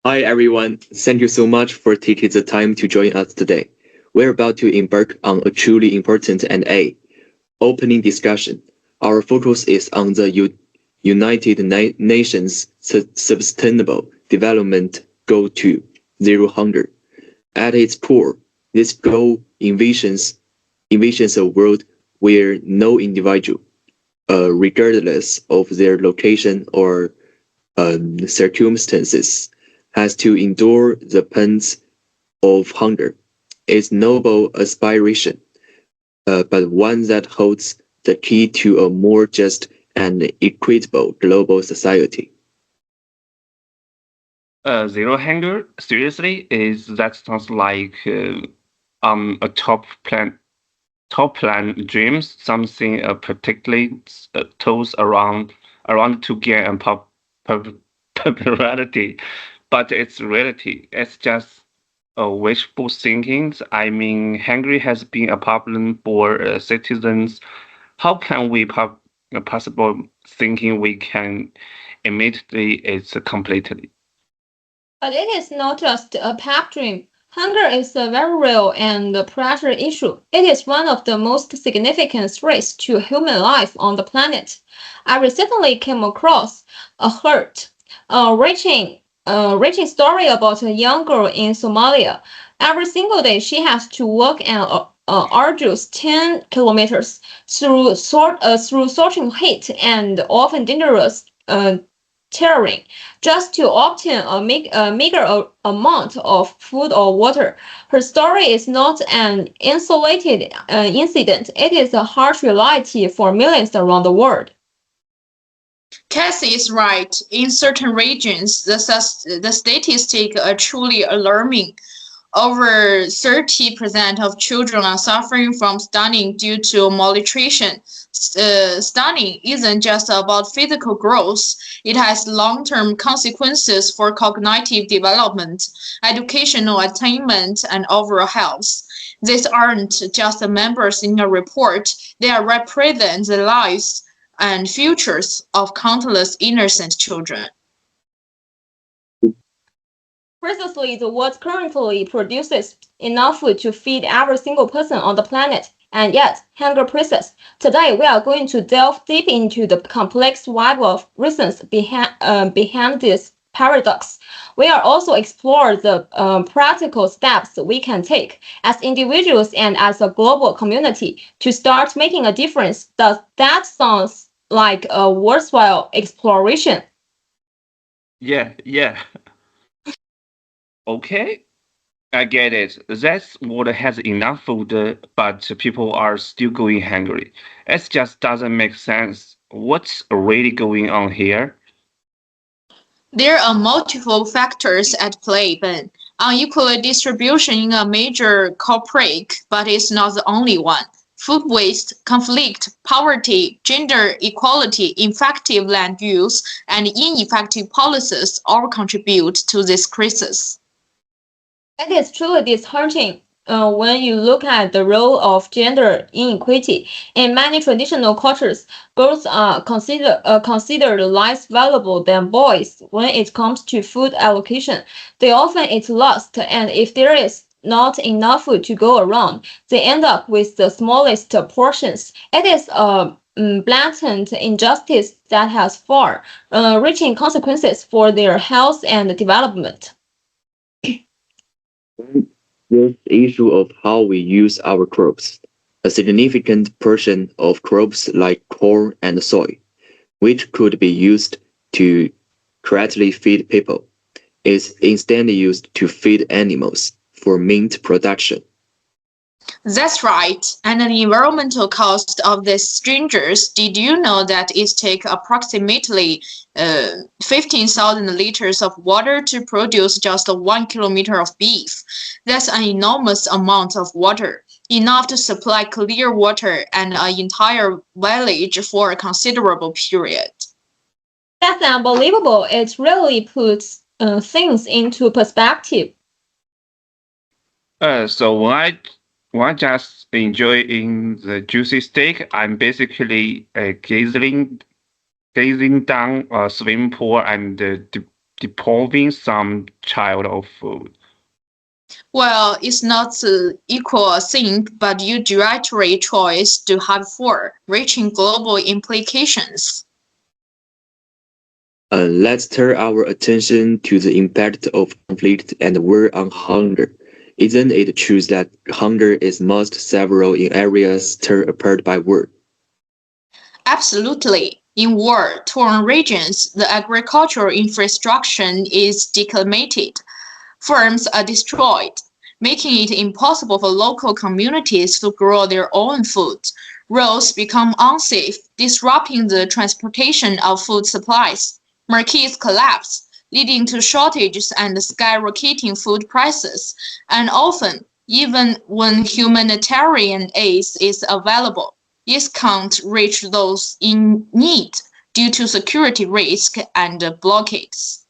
Hi everyone, thank you so much for taking the time to join us today. We're about to embark on a truly important and opening discussion. Our focus is on the United Nations Sustainable Development Goal 2, Zero Hunger. At its core, this goal envisions a world where no individual, regardless of their location or circumstances, has to endure the pangs of hunger. It's noble aspiration, but one that holds the key to a more just and equitable global society. Zero hunger? Seriously? Is that sounds like a top plan dreams, something particularly toes around to gain pop, popularity, but it's reality. It's just wishful thinking. I mean, Hungary has been a problem for citizens. How can we possible thinking we can immediately it's completely? But it is not just a pipe dream. Hunger is a very real and pressure issue. It is one of the most significant threats to human life on the planet. I recently came across a hurt, reaching story about a young girl in Somalia. Every single day, she has to walk an arduous 10 kilometers through scorching heat and often dangerous terrain just to obtain a meager amount of food or water. Her story is not an isolated incident, it is a harsh reality for millions around the world. Cassie is right. In certain regions, the statistics are truly alarming. Over 30% of children are suffering from stunning due to malnutrition. Stunning isn't just about physical growth, it has long term consequences for cognitive development, educational attainment, and overall health. These aren't just the numbers in a report, they represent the lives and futures of countless innocent children. Precisely, the world currently produces enough food to feed every single person on the planet, and yet hunger persists. Today, we are going to delve deep into the complex web of reasons behind this paradox. We are also explore the practical steps we can take as individuals and as a global community to start making a difference. Does that sound like a worthwhile exploration? Yeah. Okay, I get it. That's what has enough food, but people are still going hungry. It just doesn't make sense. What's really going on here? There are multiple factors at play, Ben. Unequal distribution in a major culprit, but it's not the only one. Food waste, conflict, poverty, gender equality, ineffective land use, and ineffective policies all contribute to this crisis. It is truly disheartening when you look at the role of gender inequity. In many traditional cultures, girls are considered less valuable than boys when it comes to food allocation. They often eat last, and if there is not enough food to go around, they end up with the smallest portions. It is a blatant injustice that has far-reaching consequences for their health and development. There's the issue of how we use our crops. A significant portion of crops like corn and soy, which could be used to correctly feed people, is instead used to feed animals for meat production. That's right. And the environmental cost of these strangers, did you know that it takes approximately 15,000 liters of water to produce just 1 kilometer of beef? That's an enormous amount of water, enough to supply clear water and an entire village for a considerable period. That's unbelievable. It really puts things into perspective. So when I just enjoying the juicy steak, I'm basically gazing down a swimming pool and depriving some child of food. Well, it's not equal thing, but you directory choice to have for reaching global implications. Let's turn our attention to the impact of conflict and war on hunger. Isn't it true that hunger is most severe in areas torn apart by war? Absolutely. In war-torn regions, the agricultural infrastructure is declimated. Farms are destroyed, making it impossible for local communities to grow their own food. Roads become unsafe, disrupting the transportation of food supplies. Markets collapse, leading to shortages and skyrocketing food prices. And often, even when humanitarian aid is available, it can't reach those in need due to security risk and blockades.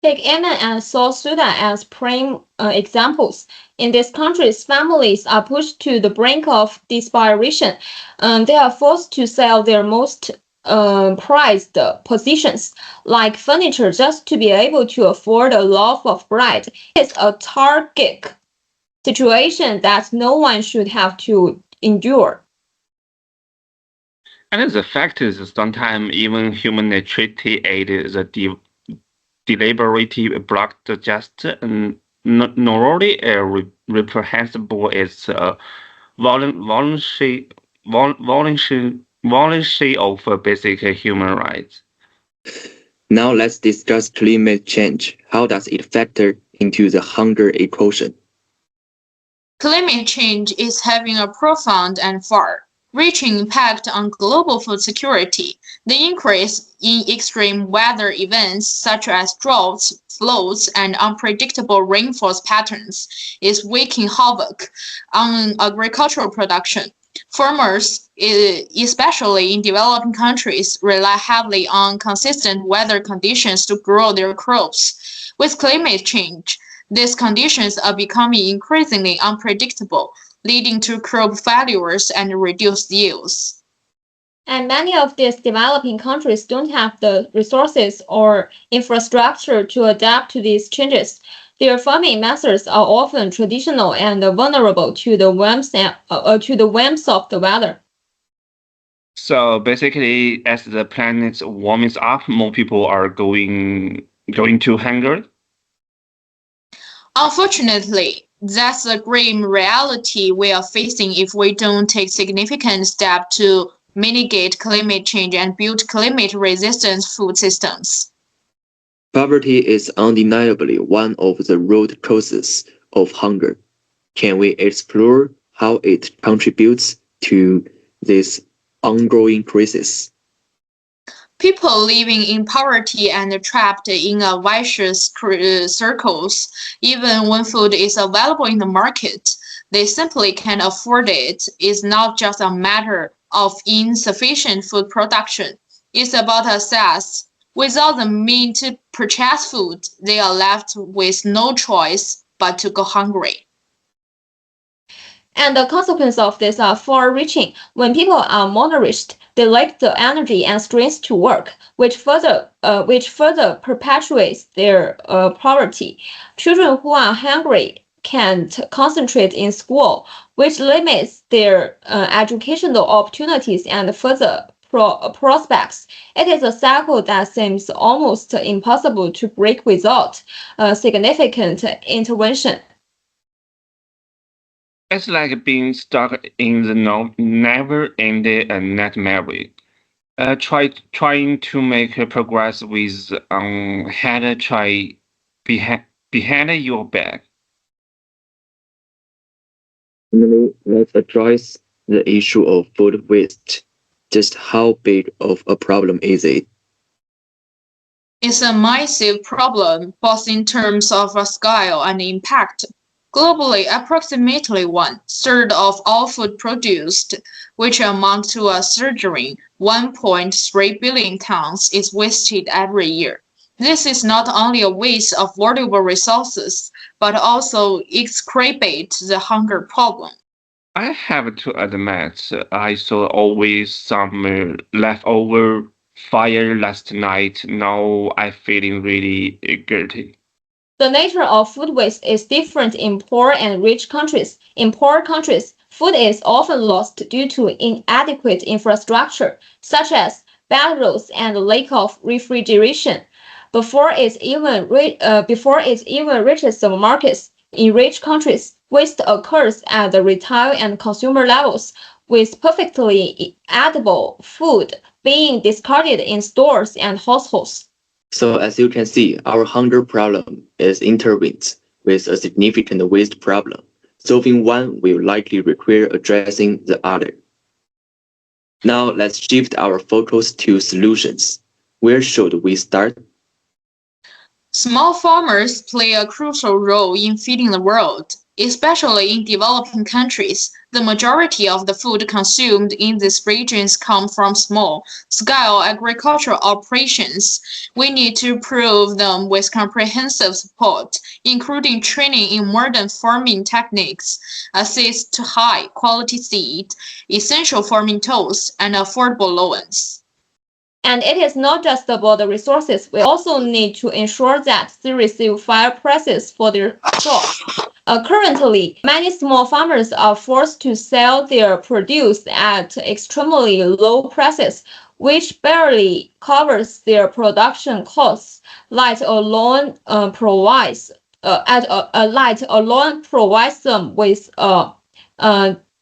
Take Yemen and South Sudan as prime examples. In these countries, families are pushed to the brink of desperation. They are forced to sell their most prized possessions, like furniture, just to be able to afford a loaf of bread. It's a tragic situation that no one should have to endure. And the fact is, sometimes even humanitarian aid is deliberately blocked just normally reprehensible is voluntary of basic human rights. Now let's discuss climate change. How does it factor into the hunger equation? Climate change is having a profound and far-reaching impact on global food security. The increase in extreme weather events such as droughts, floods, and unpredictable rainfall patterns is wreaking havoc on agricultural production. Farmers, especially in developing countries, rely heavily on consistent weather conditions to grow their crops. With climate change, these conditions are becoming increasingly unpredictable, leading to crop failures and reduced yields. And many of these developing countries don't have the resources or infrastructure to adapt to these changes. Their farming methods are often traditional and vulnerable to the whims of the weather. So basically, as the planet warms up, more people are going to hunger. Unfortunately, that's the grim reality we are facing if we don't take significant steps to mitigate climate change and build climate-resistant food systems. Poverty is undeniably one of the root causes of hunger. Can we explore how it contributes to this ongoing crisis? People living in poverty and trapped in a vicious circles, even when food is available in the market, they simply can't afford it. It's not just a matter of insufficient food production. It's about access. Without the means to purchase food, they are left with no choice but to go hungry. And the consequences of this are far-reaching. When people are malnourished, they lack the energy and strength to work, which further perpetuates their poverty. Children who are hungry can't concentrate in school, which limits their educational opportunities and further prospects. It is a cycle that seems almost impossible to break without significant intervention. It's like being stuck in the never-ending nightmare. Trying to make progress with head try behind your back. Finally, let's address the issue of food waste. Just how big of a problem is it? It's a massive problem, both in terms of scale and impact. Globally, approximately one-third of all food produced, which amounts to a staggering 1.3 billion tons, is wasted every year. This is not only a waste of valuable resources, but also exacerbates the hunger problem. I have to admit, I saw always some leftover fire last night. Now I'm feeling really guilty. The nature of food waste is different in poor and rich countries. In poor countries, food is often lost due to inadequate infrastructure, such as bad roads and lack of refrigeration. Before it even reaches the markets, in rich countries, waste occurs at the retail and consumer levels, with perfectly edible food being discarded in stores and households. So as you can see, our hunger problem is intertwined with a significant waste problem. Solving one will likely require addressing the other. Now let's shift our focus to solutions. Where should we start? Small farmers play a crucial role in feeding the world, especially in developing countries. The majority of the food consumed in these regions come from small-scale agricultural operations. We need to improve them with comprehensive support, including training in modern farming techniques, access to high-quality seed, essential farming tools, and affordable loans. And it is not just about the resources. We also need to ensure that they receive fair prices for their crops. Currently, many small farmers are forced to sell their produce at extremely low prices, which barely covers their production costs. Light alone provides them with uh,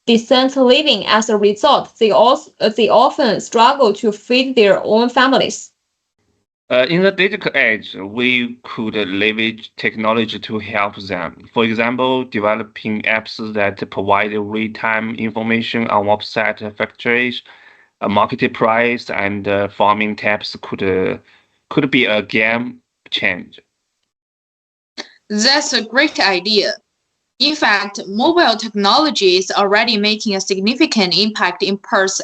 decent living. As a result, they often struggle to feed their own families. In the digital age, we could leverage technology to help them. For example, developing apps that provide real-time information on website factories, market price, and farming tips could be a game changer. That's a great idea. In fact, mobile technology is already making a significant impact in parts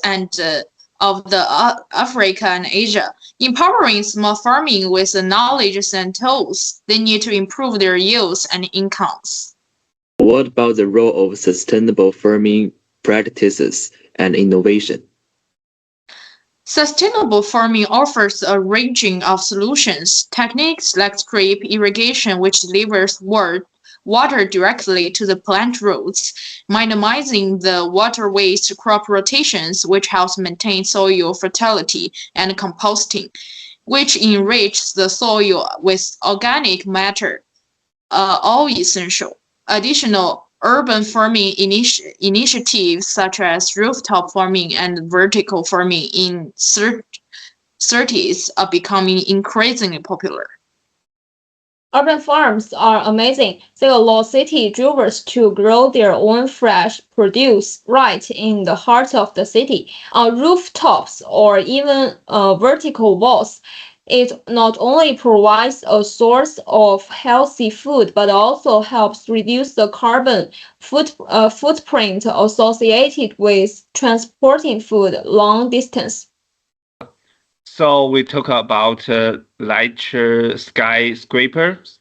of Africa and Asia, empowering small farming with the knowledge and tools they need to improve their yields and incomes. What about the role of sustainable farming practices and innovation? Sustainable farming offers a range of solutions. Techniques like drip irrigation, which delivers water directly to the plant roots, minimizing the water waste, crop rotations, which helps maintain soil fertility, and composting, which enriches the soil with organic matter, all essential. Additional urban farming initiatives such as rooftop farming and vertical farming in cities are becoming increasingly popular. Urban farms are amazing. They allow city dwellers to grow their own fresh produce right in the heart of the city. On rooftops or even vertical walls, it not only provides a source of healthy food but also helps reduce the carbon footprint associated with transporting food long distance. So we talk about lighter skyscrapers.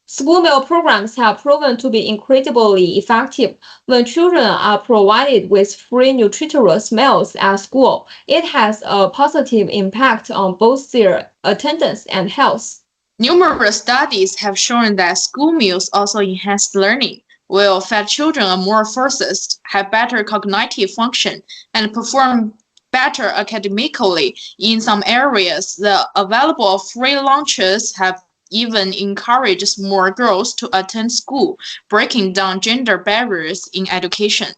School meal programs have proven to be incredibly effective. When children are provided with free nutritious meals at school, it has a positive impact on both their attendance and health. Numerous studies have shown that school meals also enhance learning. Well-fed children are more focused, have better cognitive function, and perform better academically. In some areas, the available free lunches have even encouraged more girls to attend school, breaking down gender barriers in education.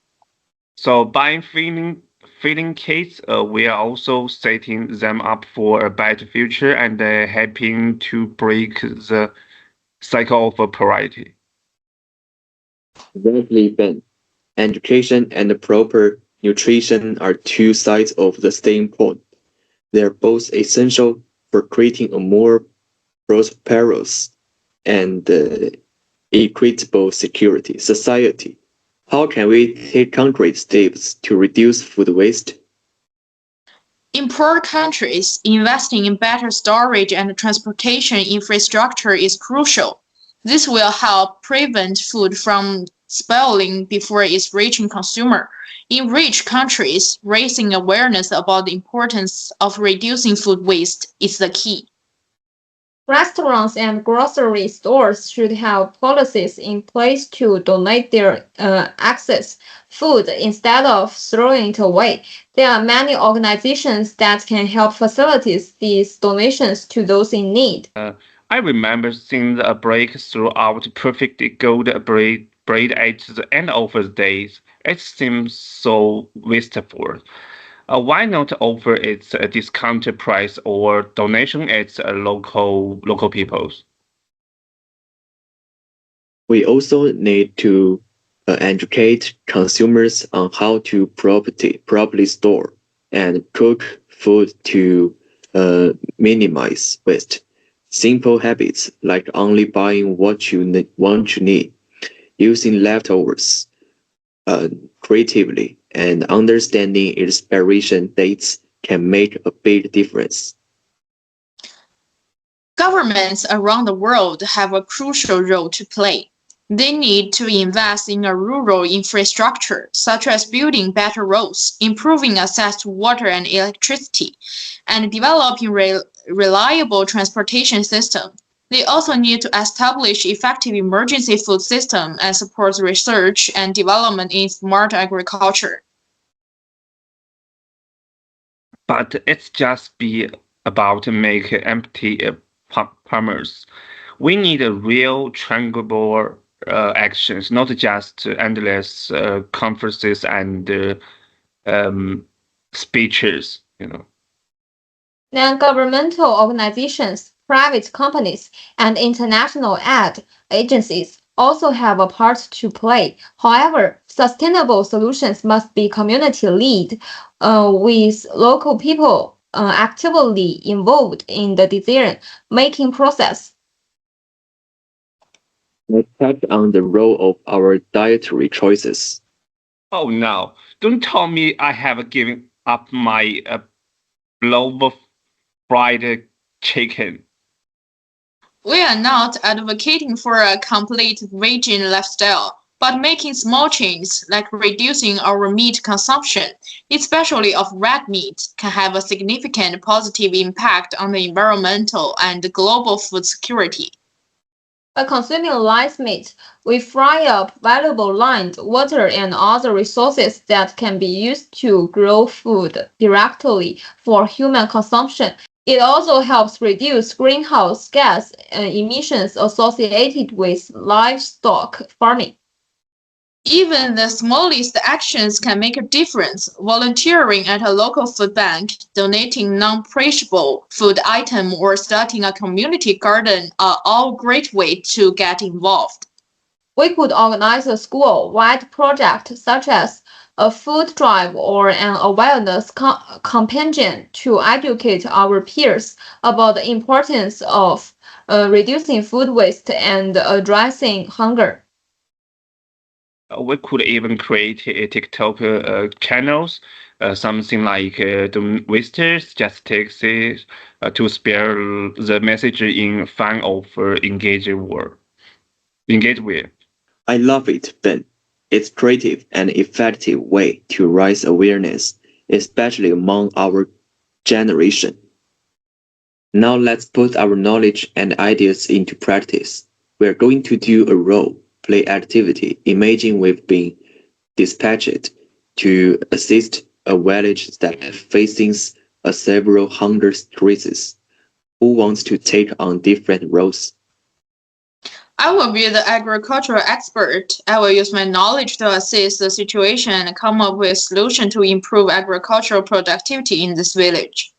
So by feeding kids, we are also setting them up for a better future and helping to break the cycle of poverty. Exactly, Ben. Education and proper nutrition are two sides of the same coin. They are both essential for creating a more prosperous and equitable society. How can we take concrete steps to reduce food waste? In poor countries, investing in better storage and transportation infrastructure is crucial. This will help prevent food from spoiling before it's reaching consumer. In rich countries, raising awareness about the importance of reducing food waste is the key. Restaurants and grocery stores should have policies in place to donate their excess food instead of throwing it away. There are many organizations that can help facilitate these donations to those in need. I remember seeing a break throughout perfect gold bread at the end of the day. It seems so wasteful. Why not offer it a discounted price or donation at local peoples? We also need to educate consumers on how to properly store and cook food to minimize waste. Simple habits like only buying what you need, using leftovers creatively, and understanding expiration dates can make a big difference. Governments around the world have a crucial role to play. They need to invest in a rural infrastructure, such as building better roads, improving access to water and electricity, and developing reliable transportation systems. They also need to establish effective emergency food systems and support research and development in smart agriculture. But it's just be about make empty promise. We need a real tangible actions, not just endless conferences and speeches. Non-governmental organizations, private companies, and international aid agencies also have a part to play. However, sustainable solutions must be community-led, with local people actively involved in the decision-making process. Let's touch on the role of our dietary choices. Oh no! Don't tell me I have given up my loaf of fried chicken. We are not advocating for a complete vegan lifestyle, but making small changes like reducing our meat consumption, especially of red meat, can have a significant positive impact on the environmental and global food security. By consuming less meat, we fry up valuable land, water, and other resources that can be used to grow food directly for human consumption. It also helps reduce greenhouse gas emissions associated with livestock farming. Even the smallest actions can make a difference. Volunteering at a local food bank, donating non-perishable food items, or starting a community garden are all great ways to get involved. We could organize a school-wide project such as a food drive or an awareness campaign to educate our peers about the importance of reducing food waste and addressing hunger. We could even create a TikTok channels, something like the wasters just takes it to spare the message in fun of engage with. I love it, Ben. It's creative and effective way to raise awareness, especially among our generation. Now let's put our knowledge and ideas into practice. We're going to do a role play activity. Imagine we've been dispatched to assist a village that faces several hunger stresses. Who wants to take on different roles? I will be the agricultural expert. I will use my knowledge to assess the situation and come up with a solution to improve agricultural productivity in this village.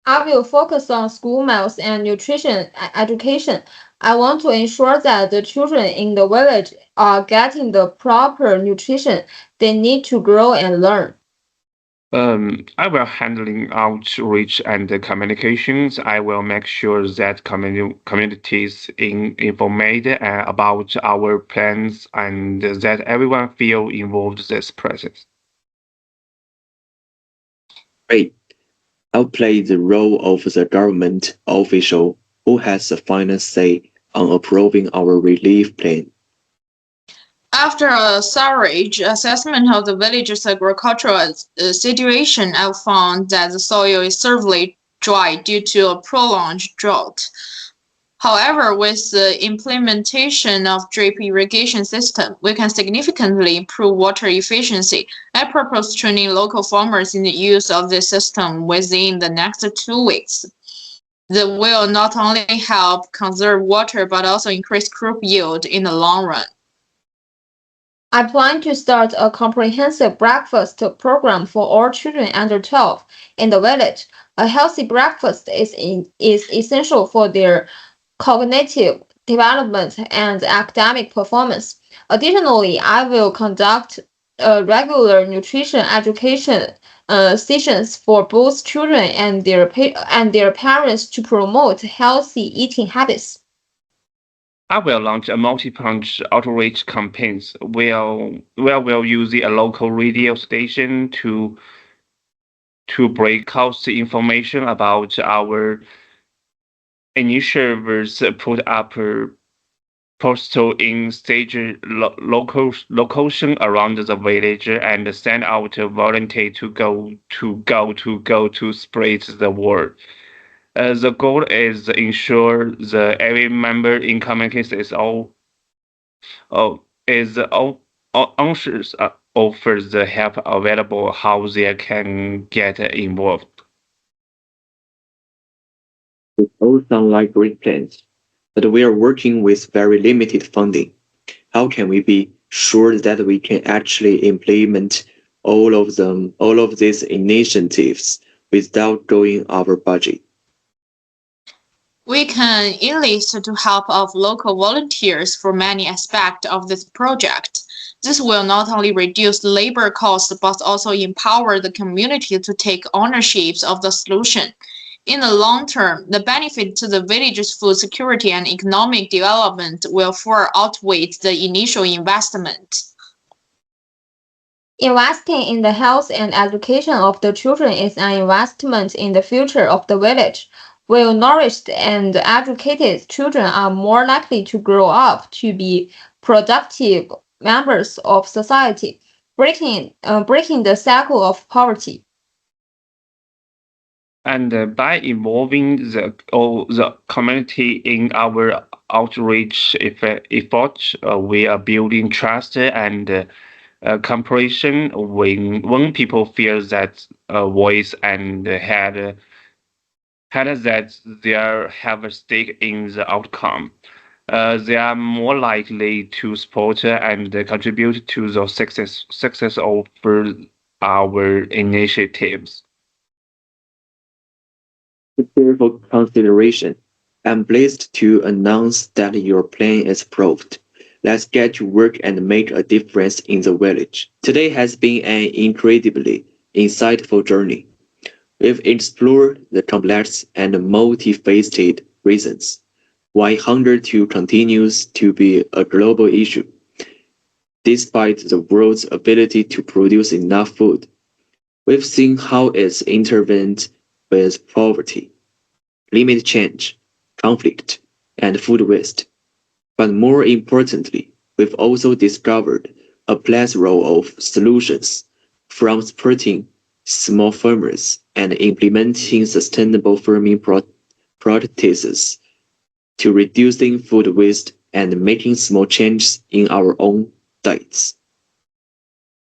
I will focus on school meals and nutrition education. I want to ensure that the children in the village are getting the proper nutrition they need to grow and learn. I will handling outreach and communications. I will make sure that communities informed about our plans and that everyone feel involved in this process. Great. I'll play the role of the government official who has the final say on approving our relief plan. After a thorough assessment of the village's agricultural situation, I found that the soil is severely dry due to a prolonged drought. However, with the implementation of drip irrigation system, we can significantly improve water efficiency. I propose training local farmers in the use of this system within the next 2 weeks. That will not only help conserve water but also increase crop yield in the long run. I plan to start a comprehensive breakfast program for all children under 12 in the village. A healthy breakfast is essential for their cognitive development and academic performance. Additionally, I will conduct regular nutrition education sessions for both children and their parents to promote healthy eating habits. I will launch a multi-punch outreach campaigns where we'll use a local radio station to broadcast information about our initiatives, put up postal in stage location around the village, and send out a volunteer to spread the word. The goal is ensure the every member in communities is all anxious offers the help available how they can get involved. It all sound like great plans, but we are working with very limited funding. How can we be sure that we can actually implement all of these initiatives without growing our budget? We can enlist the help of local volunteers for many aspects of this project. This will not only reduce labor costs but also empower the community to take ownership of the solution. In the long term, the benefit to the village's food security and economic development will far outweigh the initial investment. Investing in the health and education of the children is an investment in the future of the village. Well-nourished and educated children are more likely to grow up to be productive members of society, breaking the cycle of poverty. And by involving the community in our outreach efforts, we are building trust and cooperation. When people feel that voice and had that they have a stake in the outcome, they are more likely to support and contribute to the success of our initiatives. Careful consideration. I'm pleased to announce that your plan is approved. Let's get to work and make a difference in the village. Today has been an incredibly insightful journey. We've explored the complex and multifaceted reasons why hunger continues to be a global issue. Despite the world's ability to produce enough food, we've seen how it's intervened with poverty, climate change, conflict, and food waste. But more importantly, we've also discovered a plethora of solutions, from supporting small farmers and implementing sustainable farming practices to reducing food waste and making small changes in our own diets.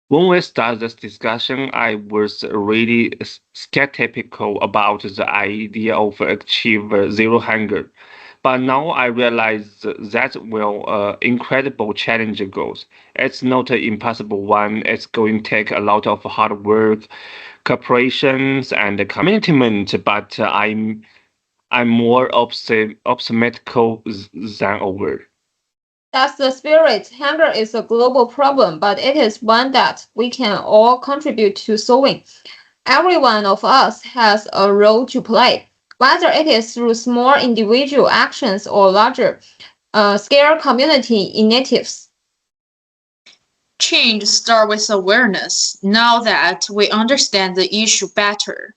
When we started this discussion, I was really skeptical about the idea of achieve zero hunger. But now I realize that will incredible challenge goals. It's not an impossible one. It's going to take a lot of hard work, corporations, and commitment. But I'm more optimistic than ever. That's the spirit. Hunger is a global problem, but it is one that we can all contribute to solving. Every one of us has a role to play, whether it is through small individual actions or larger scale community initiatives. Change starts with awareness. Now that we understand the issue better,